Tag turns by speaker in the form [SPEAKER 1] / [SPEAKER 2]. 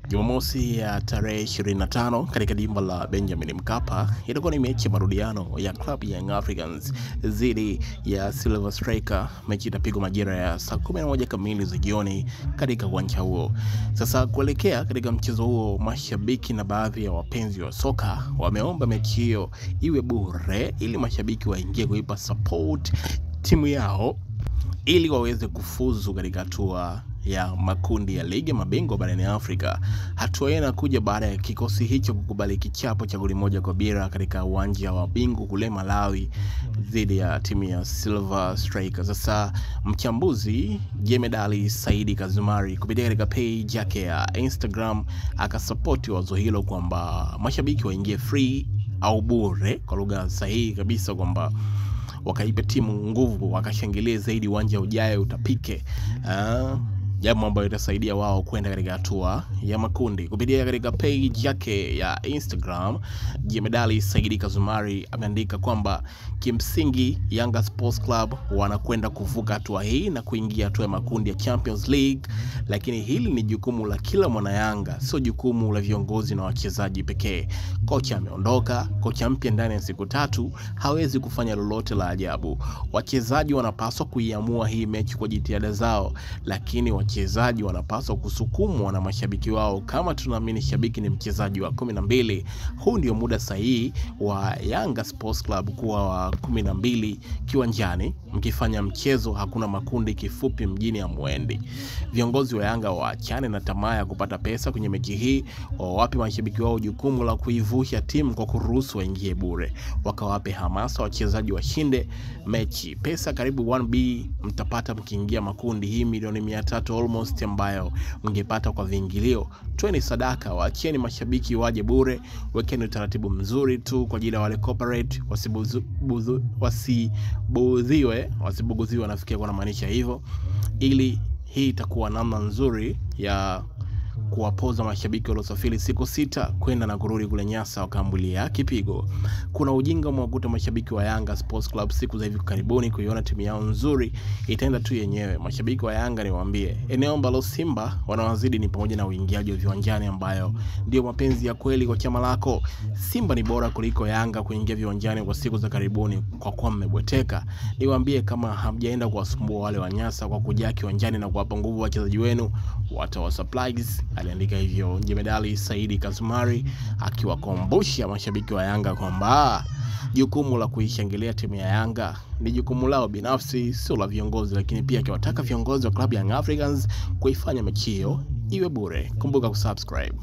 [SPEAKER 1] Jumamosi ya tarehe 25 katika dimba la Benjamin Mkapa itakuwa ni mechi ya marudiano ya klabu ya Young Africans dhidi ya Silver Striker. Mechi itapigwa majira ya saa 11 kamili za jioni katika uwanja huo. Sasa kuelekea katika mchezo huo, mashabiki na baadhi ya wapenzi wa soka wameomba mechi hiyo iwe bure ili mashabiki waingie kuipa support timu yao ili waweze kufuzu katika hatua ya makundi ya ligi ya mabingwa barani Afrika. Hatua hii inakuja baada ya kikosi hicho kukubali kichapo cha goli 1-0 katika uwanja wa Bingu kule Malawi dhidi ya timu ya Silver Striker. Sasa mchambuzi Jemedali Saidi Kazumari kupitia katika page yake ya Instagram akasupport wazo hilo kwamba mashabiki waingie free au bure, kwa lugha sahihi kabisa, kwamba wakaipe timu nguvu, wakashangilie zaidi, uwanja ujaye utapike. Jambo ambalo litasaidia wao kwenda katika hatua ya makundi. Kupitia katika page yake ya Instagram, Jemedali Saidi Kazumari ameandika kwamba kimsingi Yanga Sports Club wanakwenda kuvuka hatua hii na kuingia hatua ya makundi ya Champions League, lakini hili ni jukumu la kila mwana Yanga, sio jukumu la viongozi na wachezaji pekee. Kocha ameondoka, kocha mpya ndani ya siku 3 hawezi kufanya lolote la ajabu. Wachezaji wanapaswa kuiamua hii mechi kwa jitihada zao, lakini wachezaji wanapaswa kusukumwa na mashabiki wao. Kama tunaamini shabiki ni mchezaji wa 12, huu ndio muda sahihi wa Yanga Sports Club kuwa wa 12 kiwanjani. Mkifanya mchezo hakuna makundi, kifupi mjini hamwendi. Viongozi wa Yanga waachane na tamaa ya kupata pesa kwenye mechi hii, wawape mashabiki wao jukumu la kuivusha timu kwa kuruhusu waingie bure. Wakawape hamasa wachezaji washinde mechi. Pesa karibu 1B mtapata mkiingia makundi, hii milioni 300 almost ambayo mngepata kwa viingilio. Toeni sadaka, waachieni mashabiki waje bure, wekeni utaratibu mzuri tu kwa ajili ya wale corporate wasibuguziwe, nafikia kwa maanisha hivyo, ili hii itakuwa namna nzuri ya kuwapoza mashabiki waliosafiri siku 6 kwenda na kurudi kule Nyasa wakaambulia kipigo. Kuna ujinga umewakuta mashabiki wa Yanga Sports Club siku za hivi karibuni kuiona timu yao nzuri itaenda tu yenyewe. Mashabiki wa Yanga niwaambie, eneo ambalo Simba wanawazidi ni pamoja na uingiaji wa viwanjani, ambayo ndio mapenzi ya kweli kwa chama lako. Simba ni bora kuliko Yanga kuingia viwanjani kwa siku za karibuni, kwa kuwa mmebweteka. Niwaambie, kama hamjaenda kuwasumbua wale wa Nyasa kwa kujaa kiwanjani na kuwapa nguvu wachezaji wenu, watawasupplies. Aliandika hivyo Jemedali Saidi Kazumari, akiwakumbusha mashabiki wa Yanga kwamba jukumu la kuishangilia timu ya Yanga ni jukumu lao binafsi, sio la viongozi, lakini pia akiwataka viongozi wa klabu ya Young Africans kuifanya mechi hiyo iwe bure. Kumbuka kusubscribe.